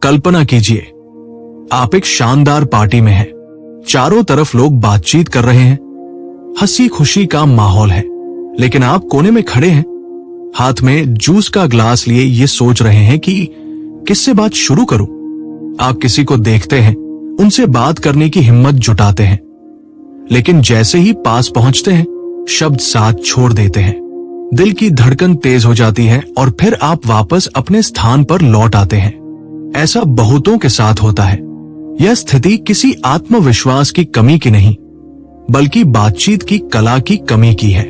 कल्पना कीजिए, आप एक शानदार पार्टी में हैं। चारों तरफ लोग बातचीत कर रहे हैं, हंसी खुशी का माहौल है, लेकिन आप कोने में खड़े हैं, हाथ में जूस का ग्लास लिए ये सोच रहे हैं कि किससे बात शुरू करूं। आप किसी को देखते हैं, उनसे बात करने की हिम्मत जुटाते हैं, लेकिन जैसे ही पास पहुंचते हैं, शब्द साथ छोड़ देते हैं। दिल की धड़कन तेज हो जाती है और फिर आप वापस अपने स्थान पर लौट आते हैं। ऐसा बहुतों के साथ होता है। यह स्थिति किसी आत्मविश्वास की कमी की नहीं, बल्कि बातचीत की कला की कमी की है।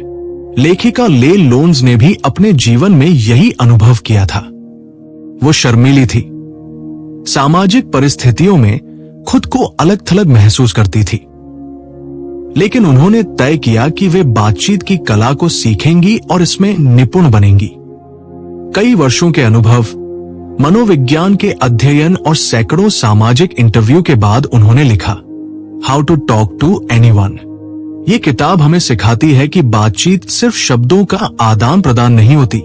लेखिका ले लोन्स ने भी अपने जीवन में यही अनुभव किया था। वो शर्मीली थी, सामाजिक परिस्थितियों में खुद को अलग थलग महसूस करती थी, लेकिन उन्होंने तय किया कि वे बातचीत की कला को सीखेंगी और इसमें निपुण बनेंगी। कई वर्षों के अनुभव, मनोविज्ञान के अध्ययन और सैकड़ों सामाजिक इंटरव्यू के बाद उन्होंने लिखा how to talk to anyone. ये किताब हमें सिखाती है कि बातचीत सिर्फ शब्दों का आदान प्रदान नहीं होती,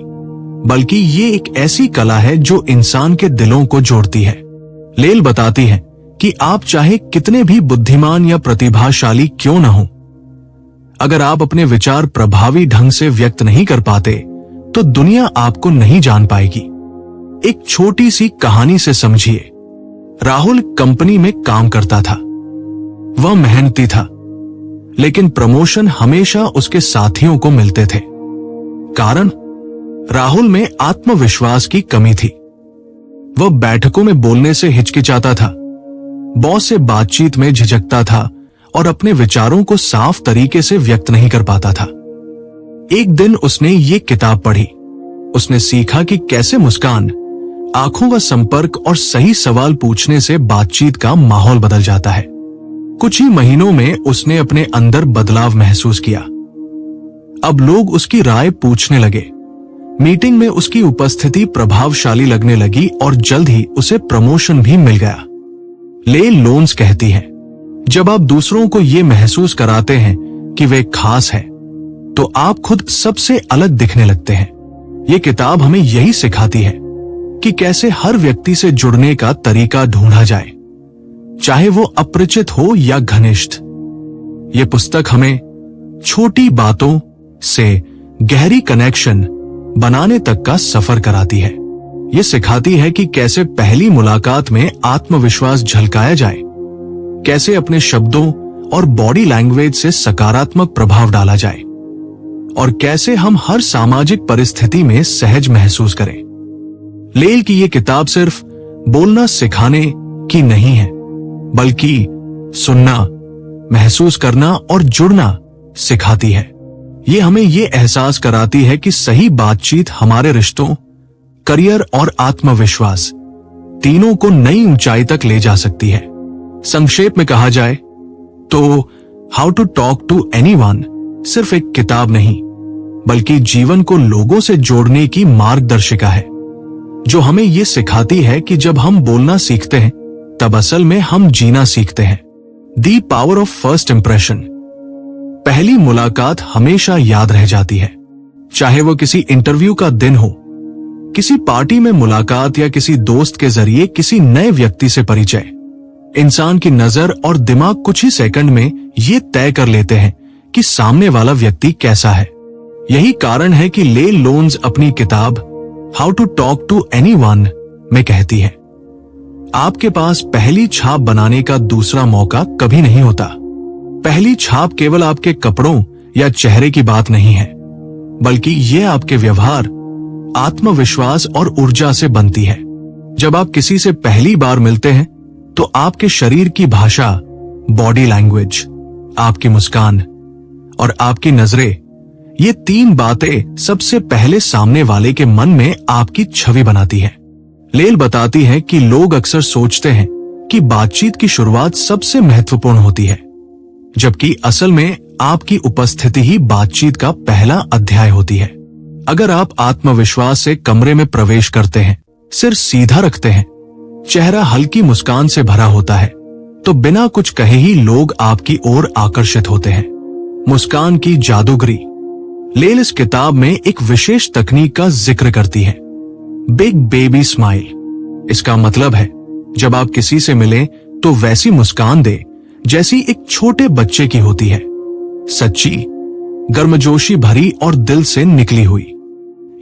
बल्कि ये एक ऐसी कला है जो इंसान के दिलों को जोड़ती है। लेल बताती है कि आप चाहे कितने भी बुद्धिमान या प्रतिभाशाली क्यों न हो, अगर आप अपने विचार प्रभावी ढंग से व्यक्त नहीं कर पाते तो दुनिया आपको नहीं जान पाएगी। एक छोटी सी कहानी से समझिए। राहुल कंपनी में काम करता था। वह मेहनती था, लेकिन प्रमोशन हमेशा उसके साथियों को मिलते थे। कारण, राहुल में आत्मविश्वास की कमी थी। वह बैठकों में बोलने से हिचकिचाता था, बॉस से बातचीत में झिझकता था और अपने विचारों को साफ तरीके से व्यक्त नहीं कर पाता था। एक दिन उसने ये किताब पढ़ी। उसने सीखा कि कैसे मुस्कान, आंखों का संपर्क और सही सवाल पूछने से बातचीत का माहौल बदल जाता है। कुछ ही महीनों में उसने अपने अंदर बदलाव महसूस किया। अब लोग उसकी राय पूछने लगे, मीटिंग में उसकी उपस्थिति प्रभावशाली लगने लगी और जल्द ही उसे प्रमोशन भी मिल गया। ले लोन्स कहती है, जब आप दूसरों को ये महसूस कराते हैं कि वे खास हैं, तो आप खुद सबसे अलग दिखने लगते हैं। ये किताब हमें यही सिखाती है कि कैसे हर व्यक्ति से जुड़ने का तरीका ढूंढा जाए, चाहे वो अपरिचित हो या घनिष्ठ। ये पुस्तक हमें छोटी बातों से गहरी कनेक्शन बनाने तक का सफर कराती है। ये सिखाती है कि कैसे पहली मुलाकात में आत्मविश्वास झलकाया जाए, कैसे अपने शब्दों और बॉडी लैंग्वेज से सकारात्मक प्रभाव डाला जाए, और कैसे हम हर सामाजिक परिस्थिति में सहज महसूस करें। लेल की ये किताब सिर्फ बोलना सिखाने की नहीं है, बल्कि सुनना, महसूस करना और जुड़ना सिखाती है। ये हमें ये एहसास कराती है कि सही बातचीत हमारे रिश्तों, करियर और आत्मविश्वास तीनों को नई ऊंचाई तक ले जा सकती है। संक्षेप में कहा जाए तो how to talk to anyone सिर्फ एक किताब नहीं, बल्कि जीवन को लोगों से जोड़ने की मार्गदर्शिका है, जो हमें ये सिखाती है कि जब हम बोलना सीखते हैं, तब असल में हम जीना सीखते हैं। The power of first impression. पहली मुलाकात हमेशा याद रह जाती है, चाहे वो किसी इंटरव्यू का दिन हो, किसी पार्टी में मुलाकात या किसी दोस्त के जरिए किसी नए व्यक्ति से परिचय। इंसान की नजर और दिमाग कुछ ही सेकंड में ये तय कर लेते हैं कि सामने वाला व्यक्ति कैसा है। यही कारण है कि ले लोन्स अपनी किताब how to talk to anyone में कहती है, आपके पास पहली छाप बनाने का दूसरा मौका कभी नहीं होता। पहली छाप केवल आपके कपड़ों या चेहरे की बात नहीं है, बल्कि यह आपके व्यवहार, आत्मविश्वास और ऊर्जा से बनती है। जब आप किसी से पहली बार मिलते हैं, तो आपके शरीर की भाषा, बॉडी लैंग्वेज, आपकी मुस्कान और आपकी नजरें, ये तीन बातें सबसे पहले सामने वाले के मन में आपकी छवि बनाती है। लेल बताती है कि लोग अक्सर सोचते हैं कि बातचीत की शुरुआत सबसे महत्वपूर्ण होती है, जबकि असल में आपकी उपस्थिति ही बातचीत का पहला अध्याय होती है। अगर आप आत्मविश्वास से कमरे में प्रवेश करते हैं, सिर सीधा रखते हैं, चेहरा हल्की मुस्कान से भरा होता है, तो बिना कुछ कहे ही लोग आपकी ओर आकर्षित होते हैं। मुस्कान की जादूगरी। लेल इस किताब में एक विशेष तकनीक का जिक्र करती है, बिग बेबी स्माइल। इसका मतलब है जब आप किसी से मिलें तो वैसी मुस्कान दे जैसी एक छोटे बच्चे की होती है, सच्ची, गर्मजोशी भरी और दिल से निकली हुई।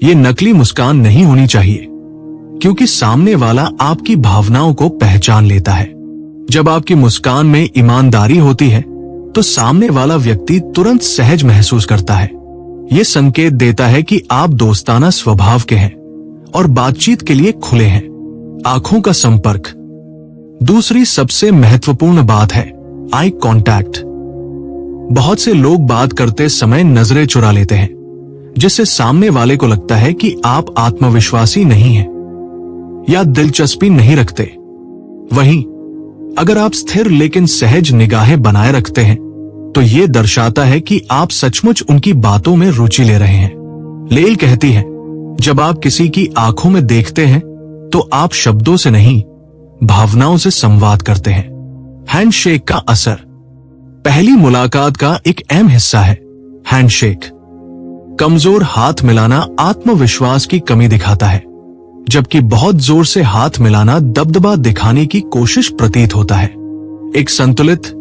ये नकली मुस्कान नहीं होनी चाहिए, क्योंकि सामने वाला आपकी भावनाओं को पहचान लेता है। जब आपकी मुस्कान में ईमानदारी होती है तो सामने वाला व्यक्ति तुरंत सहज महसूस करता है। ये संकेत देता है कि आप दोस्ताना स्वभाव के हैं और बातचीत के लिए खुले हैं। आंखों का संपर्क दूसरी सबसे महत्वपूर्ण बात है, आई कांटेक्ट। बहुत से लोग बात करते समय नजरें चुरा लेते हैं, जिससे सामने वाले को लगता है कि आप आत्मविश्वासी नहीं हैं या दिलचस्पी नहीं रखते। वहीं अगर आप स्थिर लेकिन सहज निगाहें बनाए रखते हैं तो ये दर्शाता है कि आप सचमुच उनकी बातों में रुचि ले रहे हैं। लेल कहती है, जब आप किसी की आंखों में देखते हैं तो आप शब्दों से नहीं, भावनाओं से संवाद करते हैं। हैंडशेक का असर पहली मुलाकात का एक अहम हिस्सा है। हैंडशेक कमजोर हाथ मिलाना आत्मविश्वास की कमी दिखाता है, जबकि बहुत जोर से हाथ मिलाना दबदबा दिखाने की कोशिश प्रतीत होता है। एक संतुलित,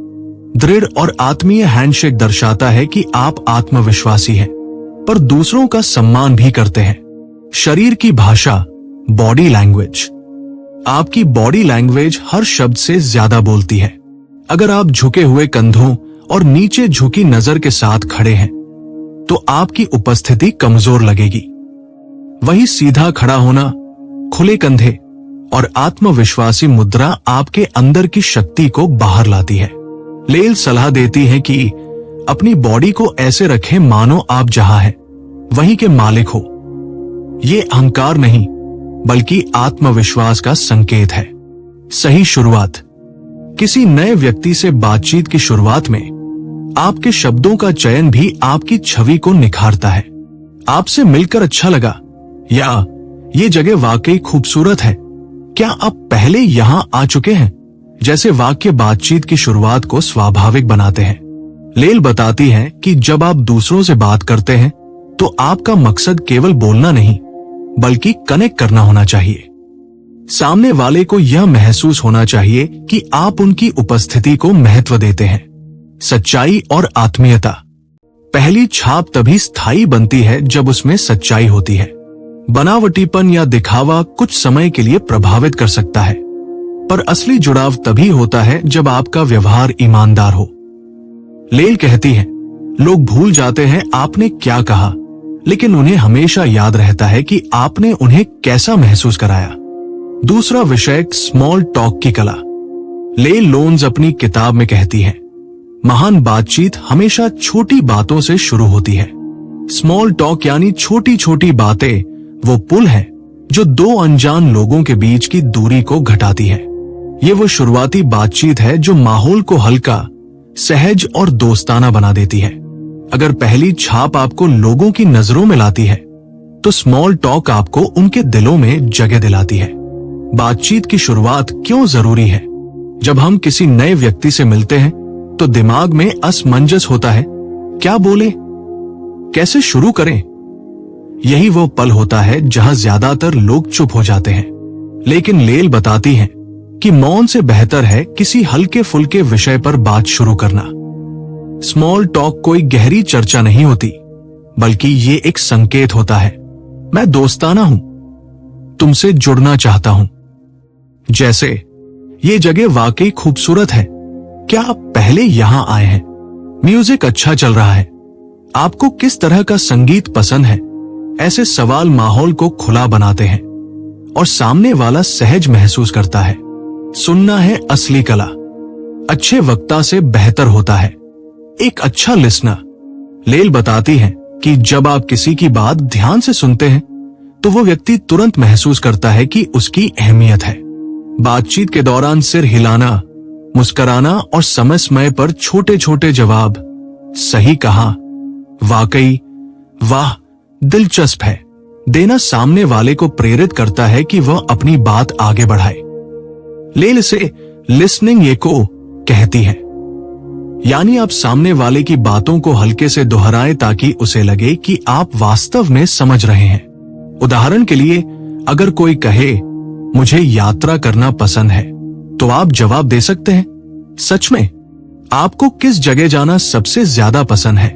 दृढ़ और आत्मीय हैंडशेक दर्शाता है कि आप आत्मविश्वासी हैं, पर दूसरों का सम्मान भी करते हैं। शरीर की भाषा, बॉडी लैंग्वेज आपकी बॉडी लैंग्वेज हर शब्द से ज्यादा बोलती है। अगर आप झुके हुए कंधों और नीचे झुकी नजर के साथ खड़े हैं तो आपकी उपस्थिति कमजोर लगेगी। वही सीधा खड़ा होना, खुले कंधे और आत्मविश्वासी मुद्रा आपके अंदर की शक्ति को बाहर लाती है। लेल सलाह देती है कि अपनी बॉडी को ऐसे रखें मानो आप जहां हैं वहीं के मालिक हो। ये अहंकार नहीं बल्कि आत्मविश्वास का संकेत है। सही शुरुआत किसी नए व्यक्ति से बातचीत की शुरुआत में आपके शब्दों का चयन भी आपकी छवि को निखारता है। आपसे मिलकर अच्छा लगा, या ये जगह वाकई खूबसूरत है, क्या आप पहले यहां आ चुके हैं, जैसे वाक्य बातचीत की शुरुआत को स्वाभाविक बनाते हैं। लेल बताती है कि जब आप दूसरों से बात करते हैं तो आपका मकसद केवल बोलना नहीं बल्कि कनेक्ट करना होना चाहिए। सामने वाले को यह महसूस होना चाहिए कि आप उनकी उपस्थिति को महत्व देते हैं। सच्चाई और आत्मीयता पहली छाप तभी स्थायी बनती है जब उसमें सच्चाई होती है। बनावटीपन या दिखावा कुछ समय के लिए प्रभावित कर सकता है, पर असली जुड़ाव तभी होता है जब आपका व्यवहार ईमानदार हो। लेल कहती है, लोग भूल जाते हैं आपने क्या कहा, लेकिन उन्हें हमेशा याद रहता है कि आपने उन्हें कैसा महसूस कराया। दूसरा विषय, स्मॉल टॉक की कला। लेल लोन्स अपनी किताब में कहती है, महान बातचीत हमेशा छोटी बातों से शुरू होती है। स्मॉल टॉक यानी छोटी छोटी बातें वो पुल है जो दो अनजान लोगों के बीच की दूरी को घटाती है। ये वो शुरुआती बातचीत है जो माहौल को हल्का, सहज और दोस्ताना बना देती है। अगर पहली छाप आपको लोगों की नजरों में लाती है तो स्मॉल टॉक आपको उनके दिलों में जगह दिलाती है। बातचीत की शुरुआत क्यों जरूरी है? जब हम किसी नए व्यक्ति से मिलते हैं तो दिमाग में असमंजस होता है, क्या बोले, कैसे शुरू करें। यही वो पल होता है जहां ज्यादातर लोग चुप हो जाते हैं। लेकिन लेल बताती है कि मौन से बेहतर है किसी हल्के फुल्के विषय पर बात शुरू करना। स्मॉल टॉक कोई गहरी चर्चा नहीं होती, बल्कि ये एक संकेत होता है, मैं दोस्ताना हूं, तुमसे जुड़ना चाहता हूं। जैसे, ये जगह वाकई खूबसूरत है, क्या आप पहले यहां आए हैं? म्यूजिक अच्छा चल रहा है, आपको किस तरह का संगीत पसंद है? ऐसे सवाल माहौल को खुला बनाते हैं और सामने वाला सहज महसूस करता है। सुनना है असली कला, अच्छे वक्ता से बेहतर होता है एक अच्छा लिसनर। लेल बताती है कि जब आप किसी की बात ध्यान से सुनते हैं तो वो व्यक्ति तुरंत महसूस करता है कि उसकी अहमियत है। बातचीत के दौरान सिर हिलाना, मुस्कुराना और समय समय पर छोटे छोटे जवाब, सही कहा, वाकई, वाह, दिलचस्प है, देना सामने वाले को प्रेरित करता है कि वह अपनी बात आगे बढ़ाए। लेल इसे लिसनिंग एको कहती है, यानी आप सामने वाले की बातों को हल्के से दोहराएं ताकि उसे लगे कि आप वास्तव में समझ रहे हैं। उदाहरण के लिए, अगर कोई कहे, मुझे यात्रा करना पसंद है, तो आप जवाब दे सकते हैं। सच में आपको किस जगह जाना सबसे ज्यादा पसंद है?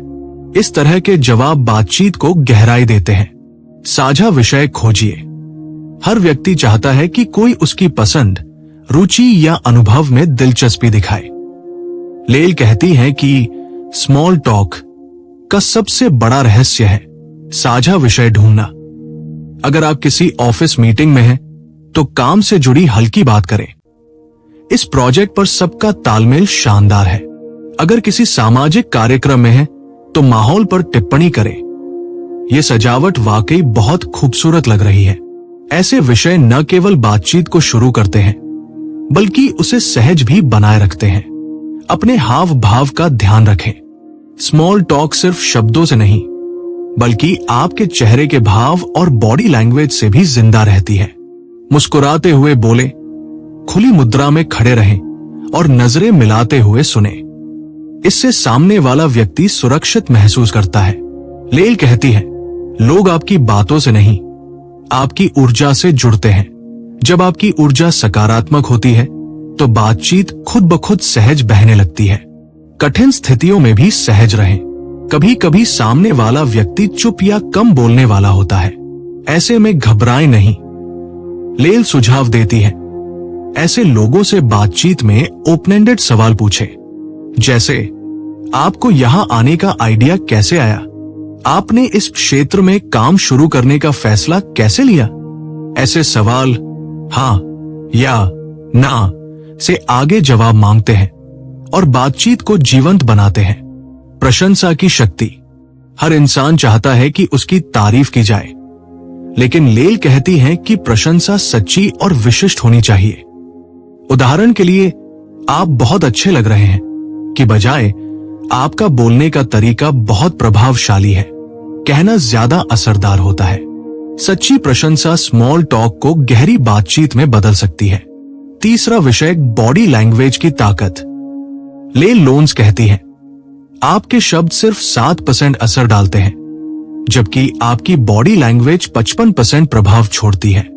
इस तरह के जवाब बातचीत को गहराई देते हैं। साझा विषय खोजिए। हर व्यक्ति चाहता है कि कोई उसकी पसंद, रुचि या अनुभव में दिलचस्पी दिखाए। लेल कहती हैं कि स्मॉल टॉक का सबसे बड़ा रहस्य है साझा विषय ढूंढना। अगर आप किसी ऑफिस मीटिंग में हैं, तो काम से जुड़ी हल्की बात करें। इस प्रोजेक्ट पर सबका तालमेल शानदार है। अगर किसी सामाजिक कार्यक्रम में है, तो माहौल पर टिप्पणी करें। यह सजावट वाकई बहुत खूबसूरत लग रही है। ऐसे विषय न केवल बातचीत को शुरू करते हैं, बल्कि उसे सहज भी बनाए रखते हैं। अपने हाव भाव का ध्यान रखें। स्मॉल टॉक सिर्फ शब्दों से नहीं, बल्कि आपके चेहरे के भाव और बॉडी लैंग्वेज से भी जिंदा रहती है। मुस्कुराते हुए बोले, खुली मुद्रा में खड़े रहें और नजरें मिलाते हुए सुने। इससे सामने वाला व्यक्ति सुरक्षित महसूस करता है। लेल कहती है, लोग आपकी बातों से नहीं, आपकी ऊर्जा से जुड़ते हैं। जब आपकी ऊर्जा सकारात्मक होती है, तो बातचीत खुद ब खुद सहज बहने लगती है। कठिन स्थितियों में भी सहज रहें। कभी कभी सामने वाला व्यक्ति चुप या कम बोलने वाला होता है। ऐसे में घबराएं नहीं। लेल सुझाव देती है, ऐसे लोगों से बातचीत में ओपन एंडेड सवाल पूछे, जैसे आपको यहां आने का आइडिया कैसे आया? आपने इस क्षेत्र में काम शुरू करने का फैसला कैसे लिया? ऐसे सवाल हाँ या ना से आगे जवाब मांगते हैं और बातचीत को जीवंत बनाते हैं। प्रशंसा की शक्ति। हर इंसान चाहता है कि उसकी तारीफ की जाए, लेकिन लेल कहती हैं कि प्रशंसा सच्ची और विशिष्ट होनी चाहिए। उदाहरण के लिए, आप बहुत अच्छे लग रहे हैं कि बजाय आपका बोलने का तरीका बहुत प्रभावशाली है, कहना ज्यादा असरदार होता है। सच्ची प्रशंसा स्मॉल टॉक को गहरी बातचीत में बदल सकती है। तीसरा विषय, बॉडी लैंग्वेज की ताकत। लेल लोन्स कहती हैं, आपके शब्द सिर्फ 7% असर डालते हैं, जबकि आपकी बॉडी लैंग्वेज 55% प्रभाव छोड़ती है।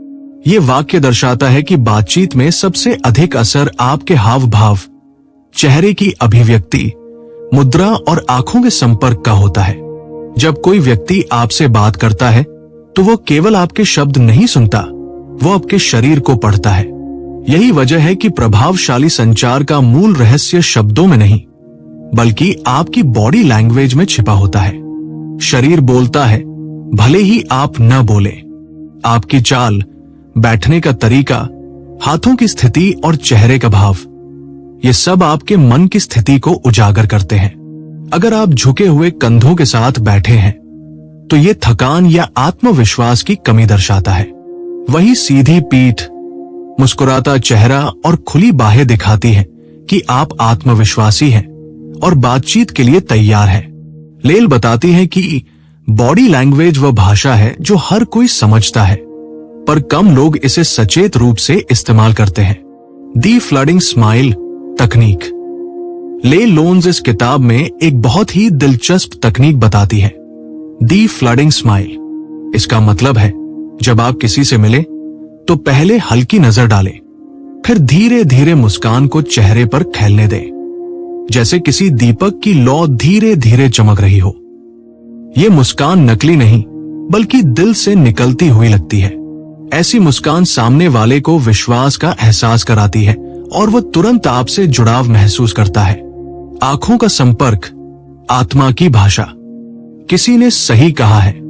ये वाक्य दर्शाता है कि बातचीत में सबसे अधिक असर आपके हाव भाव, चेहरे की अभिव्यक्ति, मुद्रा और आंखों के संपर्क का होता है। जब कोई व्यक्ति आपसे बात करता है, तो वो केवल आपके शब्द नहीं सुनता, वो आपके शरीर को पढ़ता है। यही वजह है कि प्रभावशाली संचार का मूल रहस्य शब्दों में नहीं, बल्कि आपकी बॉडी लैंग्वेज में छिपा होता है। शरीर बोलता है, भले ही आप न बोले। आपकी चाल, बैठने का तरीका, हाथों की स्थिति और चेहरे का भाव, ये सब आपके मन की स्थिति को उजागर करते हैं। अगर आप झुके हुए कंधों के साथ बैठे हैं, तो ये थकान या आत्मविश्वास की कमी दर्शाता है। वही सीधी पीठ, मुस्कुराता चेहरा और खुली बाहें दिखाती हैं कि आप आत्मविश्वासी हैं और बातचीत के लिए तैयार हैं। लेल बताती है कि बॉडी लैंग्वेज वह भाषा है जो हर कोई समझता है, पर कम लोग इसे सचेत रूप से इस्तेमाल करते हैं। दी फ्लडिंग स्माइल तकनीक। लेल लोन्स इस किताब में एक बहुत ही दिलचस्प तकनीक बताती है, दी फ्लडिंग स्माइल। इसका मतलब है, जब आप किसी से मिले तो पहले हल्की नजर डालें, फिर धीरे धीरे मुस्कान को चेहरे पर फैलने दें, जैसे किसी दीपक की लौ धीरे धीरे चमक रही हो। यह मुस्कान नकली नहीं, बल्कि दिल से निकलती हुई लगती है। ऐसी मुस्कान सामने वाले को विश्वास का एहसास कराती है और वह तुरंत आपसे जुड़ाव महसूस करता है। आंखों का संपर्क, आत्मा की भाषा। किसी ने सही कहा है,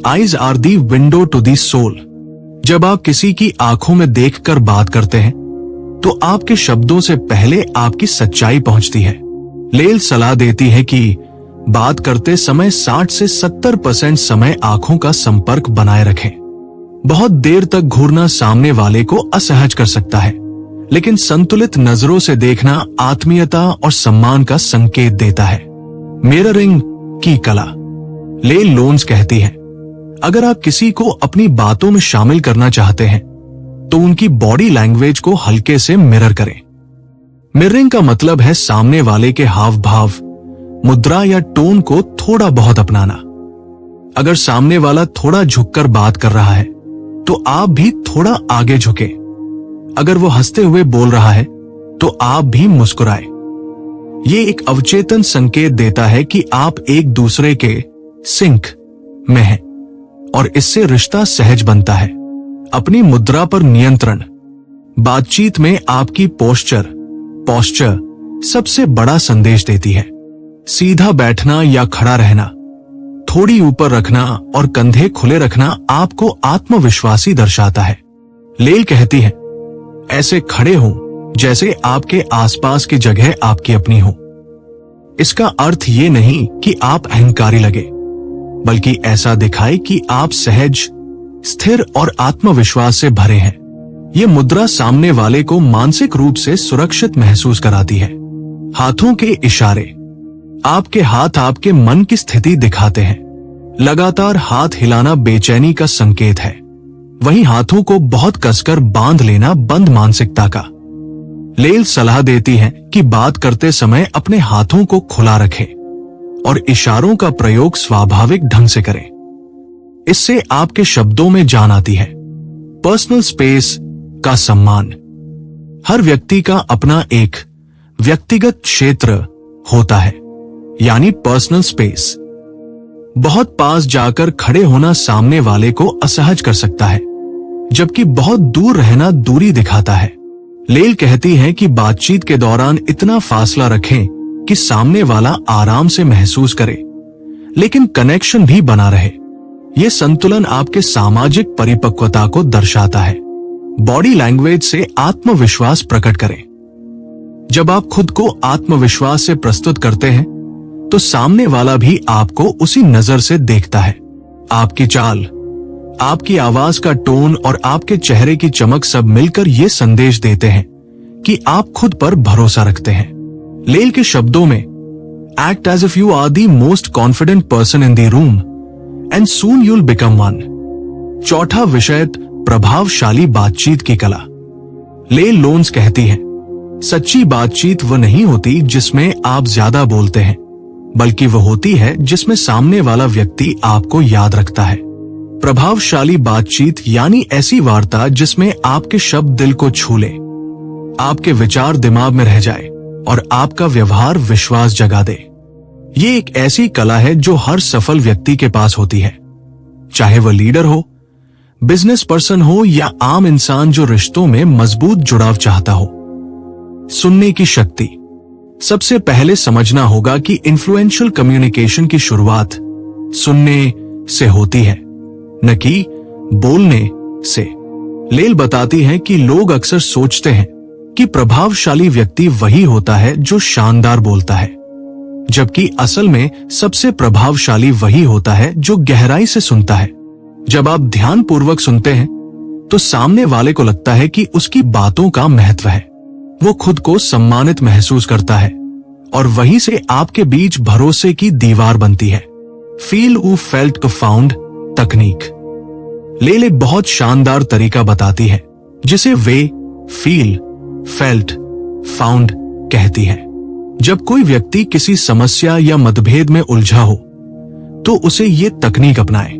eyes are the window to the soul. जब आप किसी की आंखों में देखकर बात करते हैं, तो आपके शब्दों से पहले आपकी सच्चाई पहुंचती है। लेल सलाह देती है कि बात करते समय 60 से 70% समय आंखों का संपर्क बनाए रखें। बहुत देर तक घूरना सामने वाले को असहज कर सकता है, लेकिन संतुलित नजरों से देखना आत्मीयता और सम्मान का संकेत देता है। मिररिंग की कला। लेल लोन्स कहती है, अगर आप किसी को अपनी बातों में शामिल करना चाहते हैं, तो उनकी बॉडी लैंग्वेज को हल्के से मिरर करें। मिररिंग का मतलब है सामने वाले के हाव भाव, मुद्रा या टोन को थोड़ा बहुत अपनाना। अगर सामने वाला थोड़ा झुककर बात कर रहा है, तो आप भी थोड़ा आगे झुके। अगर वो हंसते हुए बोल रहा है, तो आप भी मुस्कुराए। ये एक अवचेतन संकेत देता है कि आप एक दूसरे के सिंक में हैं और इससे रिश्ता सहज बनता है। अपनी मुद्रा पर नियंत्रण। बातचीत में आपकी पोस्चर सबसे बड़ा संदेश देती है। सीधा बैठना या खड़ा रहना, थोड़ी ऊपर रखना और कंधे खुले रखना आपको आत्मविश्वासी दर्शाता है। लेल कहती है, ऐसे खड़े हो जैसे आपके आसपास की जगह आपकी अपनी हो। इसका अर्थ ये नहीं कि आप अहंकारी लगे, बल्कि ऐसा दिखाए कि आप सहज, स्थिर और आत्मविश्वास से भरे हैं। ये मुद्रा सामने वाले को मानसिक रूप से सुरक्षित महसूस कराती है। हाथों के इशारे। आपके हाथ आपके मन की स्थिति दिखाते हैं। लगातार हाथ हिलाना बेचैनी का संकेत है। वहीं हाथों को बहुत कसकर बांध लेना बंद मानसिकता का। लेल सलाह देती है कि बात करते समय अपने हाथों को खुला रखें और इशारों का प्रयोग स्वाभाविक ढंग से करें। इससे आपके शब्दों में जान आती है। पर्सनल स्पेस का सम्मान। हर व्यक्ति का अपना एक व्यक्तिगत क्षेत्र होता है, यानी पर्सनल स्पेस। बहुत पास जाकर खड़े होना सामने वाले को असहज कर सकता है, जबकि बहुत दूर रहना दूरी दिखाता है। लेल कहती है कि बातचीत के दौरान इतना फासला रखें कि सामने वाला आराम से महसूस करे, लेकिन कनेक्शन भी बना रहे। यह संतुलन आपके सामाजिक परिपक्वता को दर्शाता है। बॉडी लैंग्वेज से आत्मविश्वास प्रकट करें। जब आप खुद को आत्मविश्वास से प्रस्तुत करते हैं, तो सामने वाला भी आपको उसी नजर से देखता है। आपकी चाल, आपकी आवाज का टोन और आपके चेहरे की चमक सब मिलकर ये संदेश देते हैं कि आप खुद पर भरोसा रखते हैं। लेल के शब्दों में, act as if you are the most confident person in the room and soon you'll become one. चौथा विषय, प्रभावशाली बातचीत की कला। लेल लोन्स कहती है, सच्ची बातचीत वह नहीं होती जिसमें आप ज्यादा बोलते हैं, बल्कि वह होती है जिसमें सामने वाला व्यक्ति आपको याद रखता है। प्रभावशाली बातचीत यानी ऐसी वार्ता जिसमें आपके शब्द दिल को छू ले, आपके विचार दिमाग में रह जाए और आपका व्यवहार विश्वास जगा दे। ये एक ऐसी कला है जो हर सफल व्यक्ति के पास होती है, चाहे वह लीडर हो, बिजनेस पर्सन हो या आम इंसान जो रिश्तों में मजबूत जुड़ाव चाहता हो। सुनने की शक्ति। सबसे पहले समझना होगा कि इन्फ्लुएंशियल कम्युनिकेशन की शुरुआत सुनने से होती है, न कि बोलने से। लेल बताती है कि लोग अक्सर सोचते हैं कि प्रभावशाली व्यक्ति वही होता है जो शानदार बोलता है, जबकि असल में सबसे प्रभावशाली वही होता है जो गहराई से सुनता है। जब आप ध्यानपूर्वक सुनते हैं, तो सामने वाले को लगता है कि उसकी बातों का महत्व है। वो खुद को सम्मानित महसूस करता है और वहीं से आपके बीच भरोसे की दीवार बनती है। फील ऊ फेल्ट को फाउंड तकनीक। लेल एक बहुत शानदार तरीका बताती है जिसे वे, फील, फेल्ट, फाउंड कहती है। जब कोई व्यक्ति किसी समस्या या मतभेद में उलझा हो, तो उसे ये तकनीक अपनाए।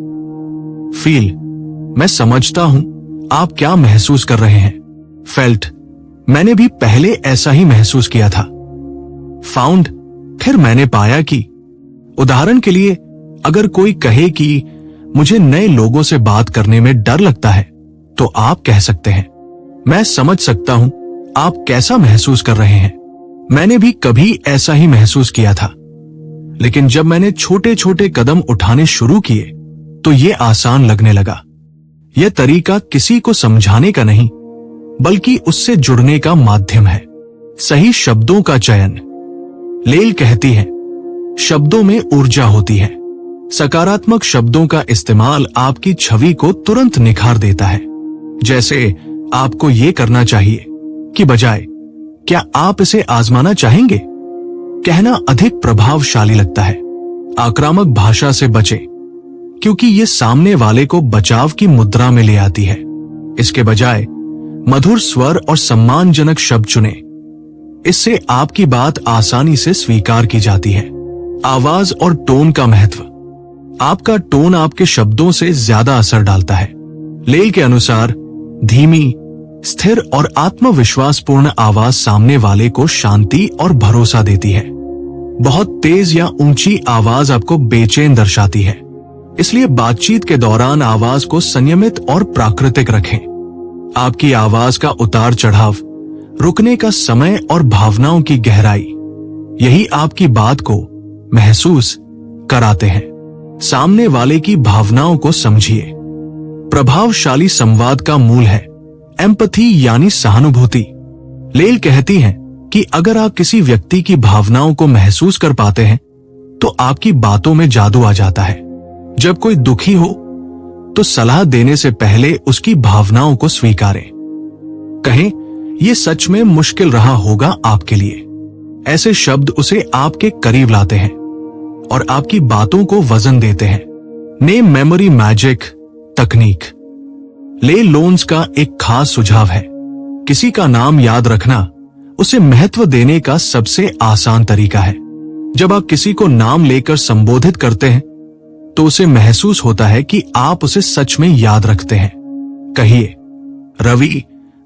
फील, मैं समझता हूं आप क्या महसूस कर रहे हैं। फेल्ट, मैंने भी पहले ऐसा ही महसूस किया था। फाउंड, फिर मैंने पाया कि। उदाहरण के लिए, अगर कोई कहे कि मुझे नए लोगों से बात करने में डर लगता है, तो आप कह सकते हैं, मैं समझ सकता हूं आप कैसा महसूस कर रहे हैं। मैंने भी कभी ऐसा ही महसूस किया था, लेकिन जब मैंने छोटे छोटे कदम उठाने शुरू किए तो ये आसान लगने लगा। यह तरीका किसी को समझाने का नहीं, बल्कि उससे जुड़ने का माध्यम है। सही शब्दों का चयन। लेल कहती है, शब्दों में ऊर्जा होती है। सकारात्मक शब्दों का इस्तेमाल आपकी छवि को तुरंत निखार देता है। जैसे, आपको ये करना चाहिए कि बजाय, क्या आप इसे आजमाना चाहेंगे, कहना अधिक प्रभावशाली लगता है। आक्रामक भाषा से बचें, क्योंकि ये सामने वाले को बचाव की मुद्रा में ले आती है। इसके बजाय मधुर स्वर और सम्मानजनक शब्द चुनें। इससे आपकी बात आसानी से स्वीकार की जाती है। आवाज और टोन का महत्व। आपका टोन आपके शब्दों से ज्यादा असर डालता है। लेल के अनुसार धीमी, स्थिर और आत्मविश्वासपूर्ण आवाज सामने वाले को शांति और भरोसा देती है। बहुत तेज या ऊंची आवाज आपको बेचैन दर्शाती है, इसलिए बातचीत के दौरान आवाज को संयमित और प्राकृतिक रखें। आपकी आवाज का उतार चढ़ाव, रुकने का समय और भावनाओं की गहराई, यही आपकी बात को महसूस कराते हैं। सामने वाले की भावनाओं को समझिए। प्रभावशाली संवाद का मूल है एम्पैथी यानी सहानुभूति। लेल कहती हैं कि अगर आप किसी व्यक्ति की भावनाओं को महसूस कर पाते हैं तो आपकी बातों में जादू आ जाता है। जब कोई दुखी हो तो सलाह देने से पहले उसकी भावनाओं को स्वीकारें। कहें, यह सच में मुश्किल रहा होगा आपके लिए। ऐसे शब्द उसे आपके करीब लाते हैं और आपकी बातों को वजन देते हैं। नेम मेमोरी मैजिक तकनीक। ले लोन्स का एक खास सुझाव है। किसी का नाम याद रखना उसे महत्व देने का सबसे आसान तरीका है। जब आप किसी को नाम लेकर संबोधित करते हैं तो उसे महसूस होता है कि आप उसे सच में याद रखते हैं। कहिए, रवि,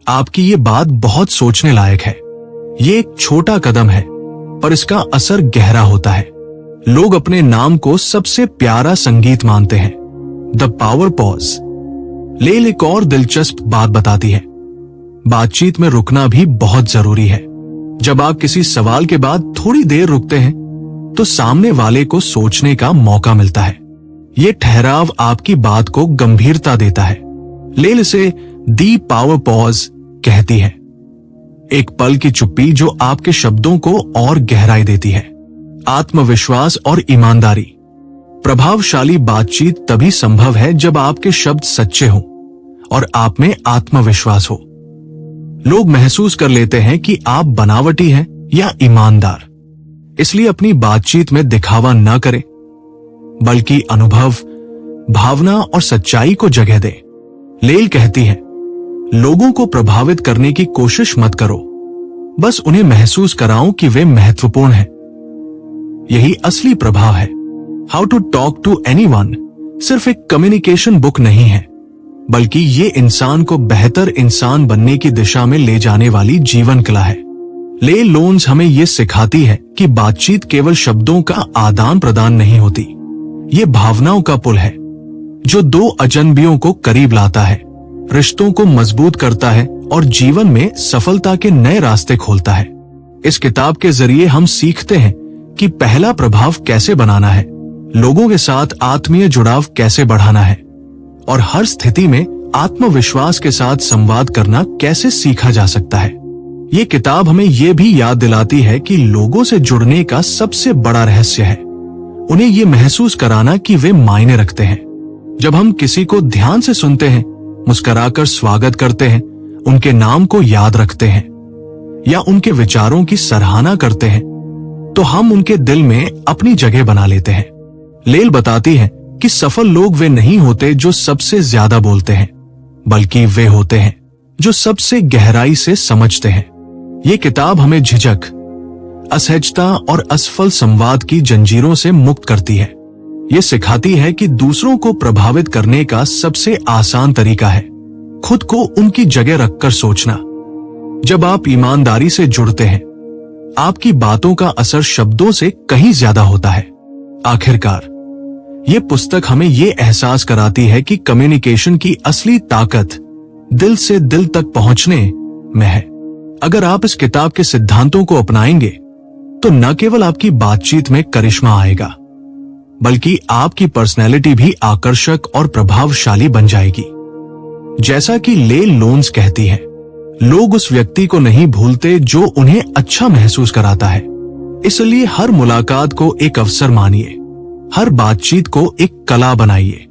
आपकी ये बात बहुत सोचने लायक है। ये एक छोटा कदम है पर इसका असर गहरा होता है। लोग अपने नाम को सबसे प्यारा संगीत मानते हैं। The power pause. लेल एक और दिलचस्प बात बताती है, बातचीत में रुकना भी बहुत जरूरी है। जब आप किसी सवाल के बाद थोड़ी देर रुकते हैं तो सामने वाले को सोचने का मौका मिलता है। ये ठहराव आपकी बात को गंभीरता देता है। लेल इसे दी पावर पॉज कहती है, एक पल की चुप्पी जो आपके शब्दों को और गहराई देती है। आत्मविश्वास और ईमानदारी। प्रभावशाली बातचीत तभी संभव है जब आपके शब्द सच्चे हों और आप में आत्मविश्वास हो। लोग महसूस कर लेते हैं कि आप बनावटी हैं या ईमानदार। इसलिए अपनी बातचीत में दिखावा न करें, बल्कि अनुभव, भावना और सच्चाई को जगह दें। लेल कहती है, लोगों को प्रभावित करने की कोशिश मत करो, बस उन्हें महसूस कराओ कि वे महत्वपूर्ण हैं। यही असली प्रभाव है। How to talk to anyone सिर्फ एक कम्युनिकेशन बुक नहीं है, बल्कि ये इंसान को बेहतर इंसान बनने की दिशा में ले जाने वाली जीवन कला है। ले लोन्स हमें ये सिखाती है कि बातचीत केवल शब्दों का आदान प्रदान नहीं होती, ये भावनाओं का पुल है जो दो अजनबियों को करीब लाता है, रिश्तों को मजबूत करता है और जीवन में सफलता के नए रास्ते खोलता है। इस किताब के जरिए हम सीखते हैं कि पहला प्रभाव कैसे बनाना है, लोगों के साथ आत्मीय जुड़ाव कैसे बढ़ाना है और हर स्थिति में आत्मविश्वास के साथ संवाद करना कैसे सीखा जा सकता है। ये किताब हमें यह भी याद दिलाती है कि लोगों से जुड़ने का सबसे बड़ा रहस्य है उन्हें ये महसूस कराना कि वे मायने रखते हैं। जब हम किसी को ध्यान से सुनते हैं, मुस्कुराकर स्वागत करते हैं, उनके नाम को याद रखते हैं या उनके विचारों की सराहना करते हैं, तो हम उनके दिल में अपनी जगह बना लेते हैं। लेल बताती है कि सफल लोग वे नहीं होते जो सबसे ज्यादा बोलते हैं, बल्कि वे होते हैं जो सबसे गहराई से समझते हैं। ये किताब हमें झिझक, असहजता और असफल संवाद की जंजीरों से मुक्त करती है। ये सिखाती है कि दूसरों को प्रभावित करने का सबसे आसान तरीका है खुद को उनकी जगह रखकर सोचना। जब आप ईमानदारी से जुड़ते हैं, आपकी बातों का असर शब्दों से कहीं ज्यादा होता है। आखिरकार, ये पुस्तक हमें ये एहसास कराती है कि कम्युनिकेशन की असली ताकत दिल से दिल तक पहुंचने में है। अगर आप इस किताब के सिद्धांतों को अपनाएंगे तो न केवल आपकी बातचीत में करिश्मा आएगा, बल्कि आपकी पर्सनैलिटी भी आकर्षक और प्रभावशाली बन जाएगी। जैसा कि लेल लोन्स कहती है, लोग उस व्यक्ति को नहीं भूलते जो उन्हें अच्छा महसूस कराता है। इसलिए हर मुलाकात को एक अवसर मानिए, हर बातचीत को एक कला बनाइए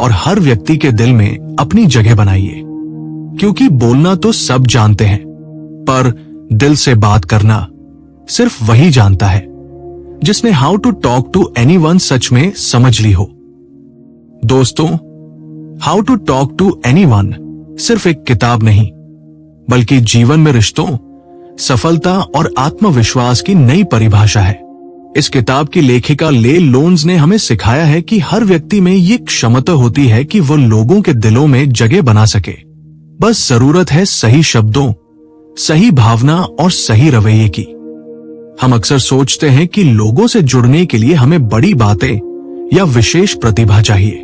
और हर व्यक्ति के दिल में अपनी जगह बनाइए। क्योंकि बोलना तो सब जानते हैं, पर दिल से बात करना सिर्फ वही जानता है जिसने how to talk to anyone सच में समझ ली हो। दोस्तों, how to talk to anyone सिर्फ एक किताब नहीं, बल्कि जीवन में रिश्तों, सफलता और आत्मविश्वास की नई परिभाषा है। इस किताब की लेखिका लेल लोन्स ने हमें सिखाया है कि हर व्यक्ति में ये क्षमता होती है कि वो लोगों के दिलों में जगह बना सके, बस जरूरत है सही शब्दों, सही भावना और सही रवैये की। हम अक्सर सोचते हैं कि लोगों से जुड़ने के लिए हमें बड़ी बातें या विशेष प्रतिभा चाहिए,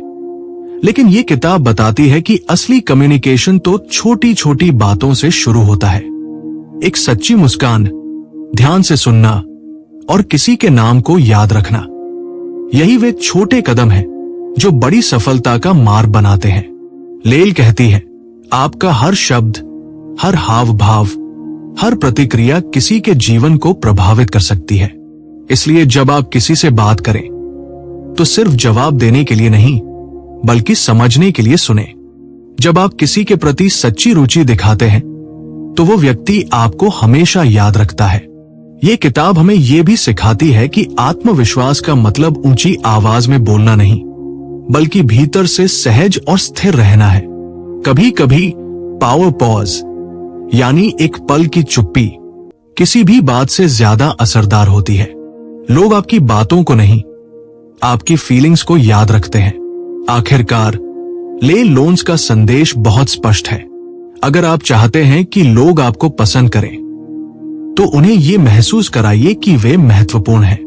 लेकिन ये किताब बताती है कि असली कम्युनिकेशन तो छोटी छोटी बातों से शुरू होता है। एक सच्ची मुस्कान, ध्यान से सुनना और किसी के नाम को याद रखना, यही वे छोटे कदम हैं जो बड़ी सफलता का मार्ग बनाते हैं। लेल कहती है, आपका हर शब्द, हर हाव भाव, हर प्रतिक्रिया किसी के जीवन को प्रभावित कर सकती है। इसलिए जब आप किसी से बात करें तो सिर्फ जवाब देने के लिए नहीं, बल्कि समझने के लिए सुने। जब आप किसी के प्रति सच्ची रुचि दिखाते हैं तो वो व्यक्ति आपको हमेशा याद रखता है। ये किताब हमें यह भी सिखाती है कि आत्मविश्वास का मतलब ऊंची आवाज में बोलना नहीं, बल्कि भीतर से सहज और स्थिर रहना है। कभी कभी पावर पॉज, यानी एक पल की चुप्पी, किसी भी बात से ज्यादा असरदार होती है। लोग आपकी बातों को नहीं, आपकी फीलिंग्स को याद रखते हैं। आखिरकार ले लोन्स का संदेश बहुत स्पष्ट है। अगर आप चाहते हैं कि लोग आपको पसंद करें, तो उन्हें यह महसूस कराइए कि वे महत्वपूर्ण हैं,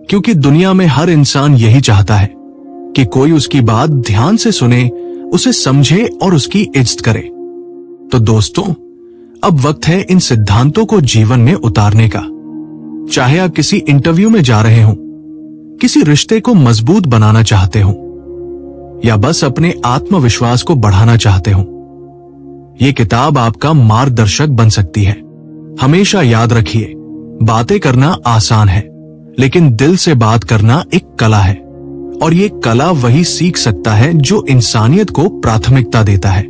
क्योंकि दुनिया में हर इंसान यही चाहता है कि कोई उसकी बात ध्यान से सुने, उसे समझे और उसकी इज्जत करे। तो दोस्तों, अब वक्त है इन सिद्धांतों को जीवन में उतारने का। चाहे आप किसी इंटरव्यू में जा रहे हो, किसी रिश्ते को मजबूत बनाना चाहते हो, या बस अपने आत्मविश्वास को बढ़ाना चाहते हो, ये किताब आपका मार्गदर्शक बन सकती है। हमेशा याद रखिए, बातें करना आसान है, लेकिन दिल से बात करना एक कला है, और ये कला वही सीख सकता है जो इंसानियत को प्राथमिकता देता है।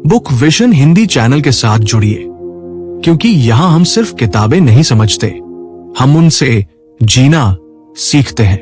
बुक विजन हिंदी चैनल के साथ जुड़िए, क्योंकि यहां हम सिर्फ किताबें नहीं समझते, हम उनसे जीना सीखते हैं।